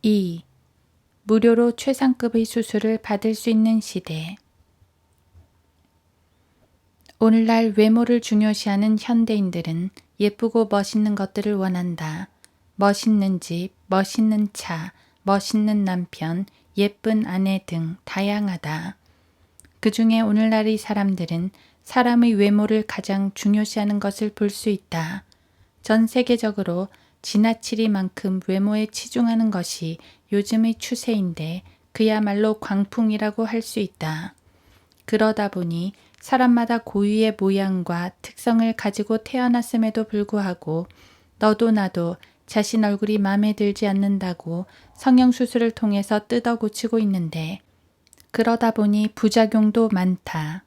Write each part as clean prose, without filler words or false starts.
2. 무료로 최상급의 수술을 받을 수 있는 시대. 오늘날 외모를 중요시하는 현대인들은 예쁘고 멋있는 것들을 원한다. 멋있는 집, 멋있는 차, 멋있는 남편, 예쁜 아내 등 다양하다. 그 중에 오늘날의 사람들은 사람의 외모를 가장 중요시하는 것을 볼 수 있다. 전 세계적으로 지나치리만큼 외모에 치중하는 것이 요즘의 추세인데 그야말로 광풍이라고 할 수 있다. 그러다 보니 사람마다 고유의 모양과 특성을 가지고 태어났음에도 불구하고 너도 나도 자신 얼굴이 마음에 들지 않는다고 성형수술을 통해서 뜯어 고치고 있는데 그러다 보니 부작용도 많다.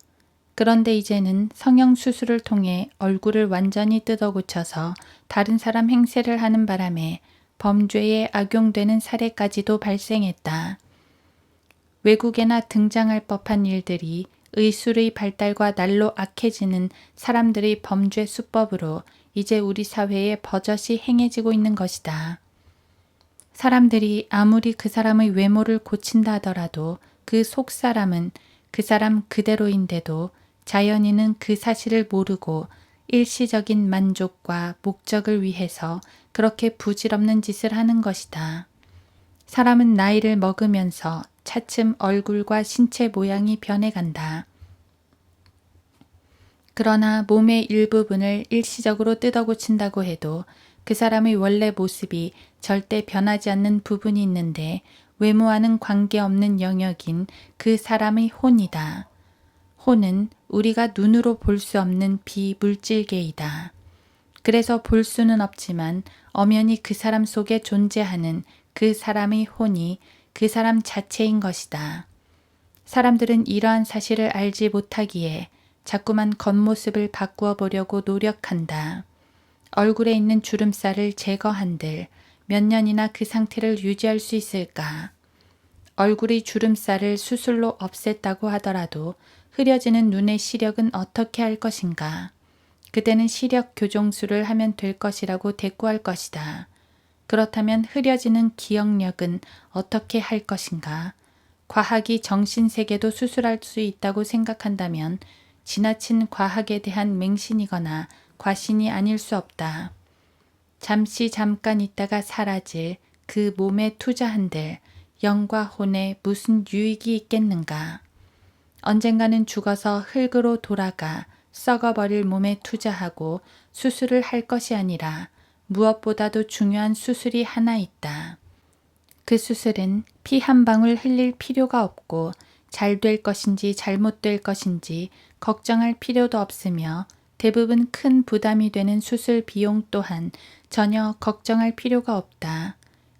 그런데 이제는 성형수술을 통해 얼굴을 완전히 뜯어 고쳐서 다른 사람 행세를 하는 바람에 범죄에 악용되는 사례까지도 발생했다. 외국에나 등장할 법한 일들이 의술의 발달과 날로 악해지는 사람들의 범죄 수법으로 이제 우리 사회에 버젓이 행해지고 있는 것이다. 사람들이 아무리 그 사람의 외모를 고친다 하더라도 그 속 사람은 그 사람 그대로인데도 자연인은 그 사실을 모르고 일시적인 만족과 목적을 위해서 그렇게 부질없는 짓을 하는 것이다. 사람은 나이를 먹으면서 차츰 얼굴과 신체 모양이 변해간다. 그러나 몸의 일부분을 일시적으로 뜯어 고친다고 해도 그 사람의 원래 모습이 절대 변하지 않는 부분이 있는데 외모와는 관계없는 영역인 그 사람의 혼이다. 혼은 우리가 눈으로 볼 수 없는 비물질계이다. 그래서 볼 수는 없지만 엄연히 그 사람 속에 존재하는 그 사람의 혼이 그 사람 자체인 것이다. 사람들은 이러한 사실을 알지 못하기에 자꾸만 겉모습을 바꾸어 보려고 노력한다. 얼굴에 있는 주름살을 제거한들 몇 년이나 그 상태를 유지할 수 있을까? 얼굴의 주름살을 수술로 없앴다고 하더라도 흐려지는 눈의 시력은 어떻게 할 것인가? 그때는 시력 교정술을 하면 될 것이라고 대꾸할 것이다. 그렇다면 흐려지는 기억력은 어떻게 할 것인가? 과학이 정신세계도 수술할 수 있다고 생각한다면 지나친 과학에 대한 맹신이거나 과신이 아닐 수 없다. 잠깐 있다가 사라질 그 몸에 투자한들 영과 혼에 무슨 유익이 있겠는가? 언젠가는 죽어서 흙으로 돌아가 썩어버릴 몸에 투자하고 수술을 할 것이 아니라 무엇보다도 중요한 수술이 하나 있다. 그 수술은 피 한 방울 흘릴 필요가 없고 잘 될 것인지 잘못될 것인지 걱정할 필요도 없으며 대부분 큰 부담이 되는 수술 비용 또한 전혀 걱정할 필요가 없다.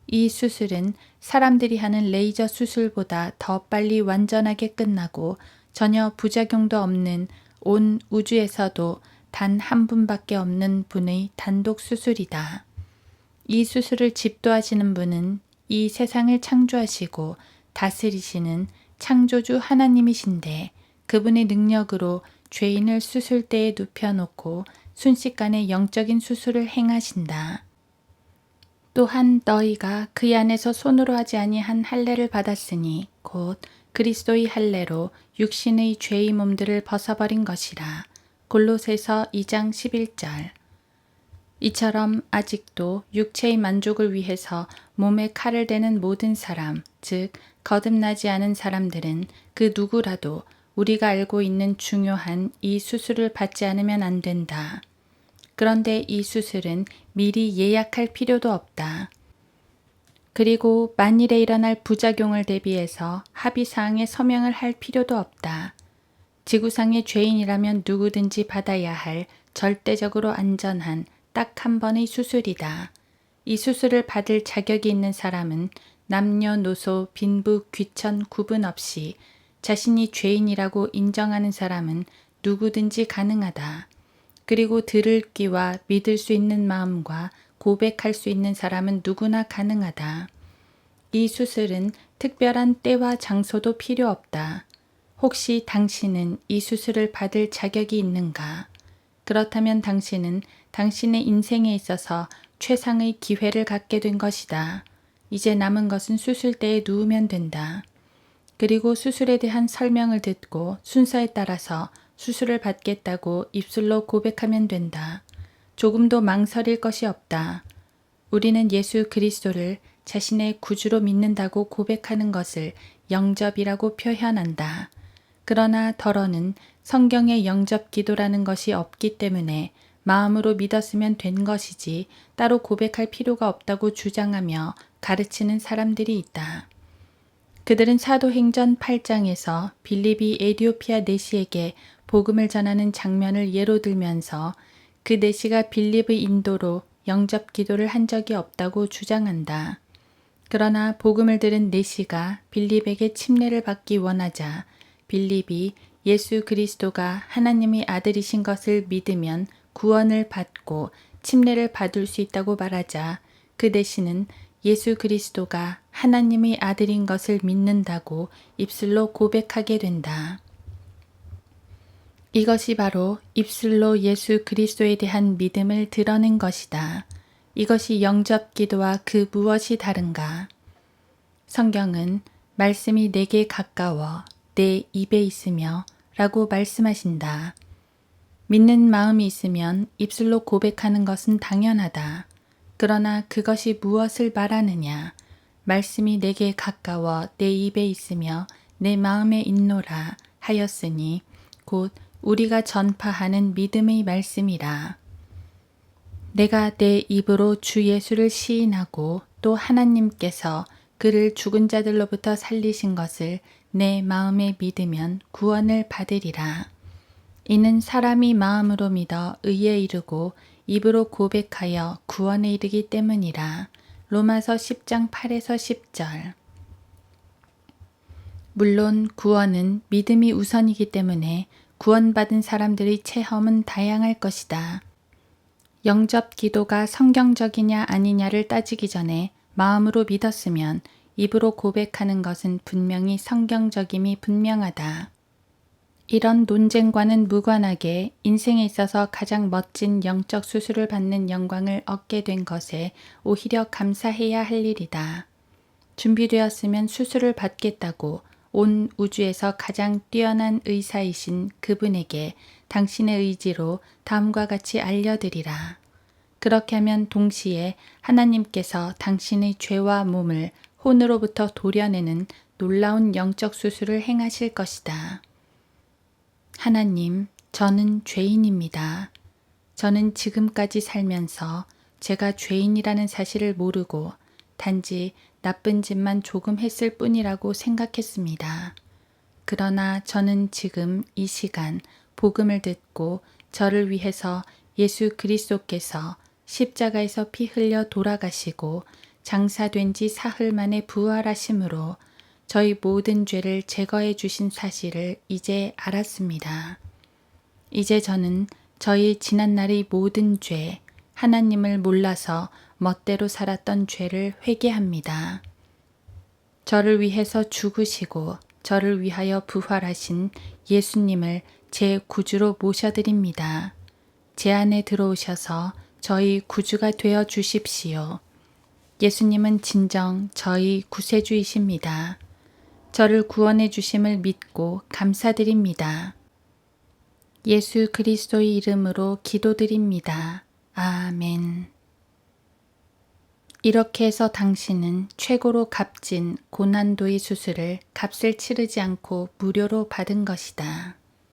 이 수술은 사람들이 하는 레이저 수술보다 더 빨리 완전하게 끝나고 전혀 부작용도 없는 온 우주에서도 단 한 분밖에 없는 분의 단독 수술이다. 이 수술을 집도하시는 분은 이 세상을 창조하시고 다스리시는 창조주 하나님이신데 그분의 능력으로 죄인을 수술대에 눕혀놓고 순식간에 영적인 수술을 행하신다. 또한 너희가 그의 안에서 손으로 하지 아니한 할례를 받았으니 곧 그리스도의 할례로 육신의 죄의 몸들을 벗어버린 것이라. 골로새서 2장 11절. 이처럼 아직도 육체의 만족을 위해서 몸에 칼을 대는 모든 사람, 즉 거듭나지 않은 사람들은 그 누구라도 우리가 알고 있는 중요한 이 수술을 받지 않으면 안 된다. 그런데 이 수술은 미리 예약할 필요도 없다. 그리고 만일에 일어날 부작용을 대비해서 합의사항에 서명을 할 필요도 없다. 지구상의 죄인이라면 누구든지 받아야 할 절대적으로 안전한 딱 한 번의 수술이다. 이 수술을 받을 자격이 있는 사람은 남녀노소 빈부 귀천 구분 없이 자신이 죄인이라고 인정하는 사람은 누구든지 가능하다. 그리고 들을 귀와 믿을 수 있는 마음과 고백할 수 있는 사람은 누구나 가능하다. 이 수술은 특별한 때와 장소도 필요 없다. 혹시 당신은 이 수술을 받을 자격이 있는가? 그렇다면 당신은 당신의 인생에 있어서 최상의 기회를 갖게 된 것이다. 이제 남은 것은 수술대에 누우면 된다. 그리고 수술에 대한 설명을 듣고 순서에 따라서 수술을 받겠다고 입술로 고백하면 된다. 조금도 망설일 것이 없다. 우리는 예수 그리스도를 자신의 구주로 믿는다고 고백하는 것을 영접이라고 표현한다. 그러나 더러는 성경에 영접 기도라는 것이 없기 때문에 마음으로 믿었으면 된 것이지 따로 고백할 필요가 없다고 주장하며 가르치는 사람들이 있다. 그들은 사도행전 8장에서 빌립이 에디오피아 내시에게 복음을 전하는 장면을 예로 들면서 그 내시가 빌립의 인도로 영접 기도를 한 적이 없다고 주장한다. 그러나 복음을 들은 내시가 빌립에게 침례를 받기 원하자 빌립이 예수 그리스도가 하나님의 아들이신 것을 믿으면 구원을 받고 침례를 받을 수 있다고 말하자 그 내시는 예수 그리스도가 하나님의 아들인 것을 믿는다고 입술로 고백하게 된다. 이것이 바로 입술로 예수 그리스도에 대한 믿음을 드러낸 것이다. 이것이 영접 기도와 그 무엇이 다른가? 성경은 말씀이 내게 가까워 내 입에 있으며 라고 말씀하신다. 믿는 마음이 있으면 입술로 고백하는 것은 당연하다. 그러나 그것이 무엇을 말하느냐? 말씀이 내게 가까워 내 입에 있으며 내 마음에 있노라 하였으니 곧 우리가 전파하는 믿음의 말씀이라. 내가 내 입으로 주 예수를 시인하고 또 하나님께서 그를 죽은 자들로부터 살리신 것을 내 마음에 믿으면 구원을 받으리라. 이는 사람이 마음으로 믿어 의에 이르고 입으로 고백하여 구원에 이르기 때문이라. 로마서 10장 8에서 10절. 물론 구원은 믿음이 우선이기 때문에 구원받은 사람들의 체험은 다양할 것이다. 영접 기도가 성경적이냐 아니냐를 따지기 전에 마음으로 믿었으면 입으로 고백하는 것은 분명히 성경적임이 분명하다. 이런 논쟁과는 무관하게 인생에 있어서 가장 멋진 영적 수술을 받는 영광을 얻게 된 것에 오히려 감사해야 할 일이다. 준비되었으면 수술을 받겠다고 온 우주에서 가장 뛰어난 의사이신 그분에게 당신의 의지로 다음과 같이 알려드리라. 그렇게 하면 동시에 하나님께서 당신의 죄와 몸을 혼으로부터 도려내는 놀라운 영적 수술을 행하실 것이다. 하나님, 저는 죄인입니다. 저는 지금까지 살면서 제가 죄인이라는 사실을 모르고 단지 나쁜 짓만 조금 했을 뿐이라고 생각했습니다. 그러나 저는 지금 이 시간 복음을 듣고 저를 위해서 예수 그리스도께서 십자가에서 피 흘려 돌아가시고 장사된 지 사흘 만에 부활하심으로 저희 모든 죄를 제거해 주신 사실을 이제 알았습니다. 이제 저는 저희 지난날의 모든 죄, 하나님을 몰라서 멋대로 살았던 죄를 회개합니다. 저를 위해서 죽으시고 저를 위하여 부활하신 예수님을 제 구주로 모셔드립니다. 제 안에 들어오셔서 저희 구주가 되어 주십시오. 예수님은 진정 저희 구세주이십니다. 저를 구원해 주심을 믿고 감사드립니다. 예수 그리스도의 이름으로 기도드립니다. 아멘. 이렇게 해서 당신은 최고로 값진 고난도의 수술을 값을 치르지 않고 무료로 받은 것이다.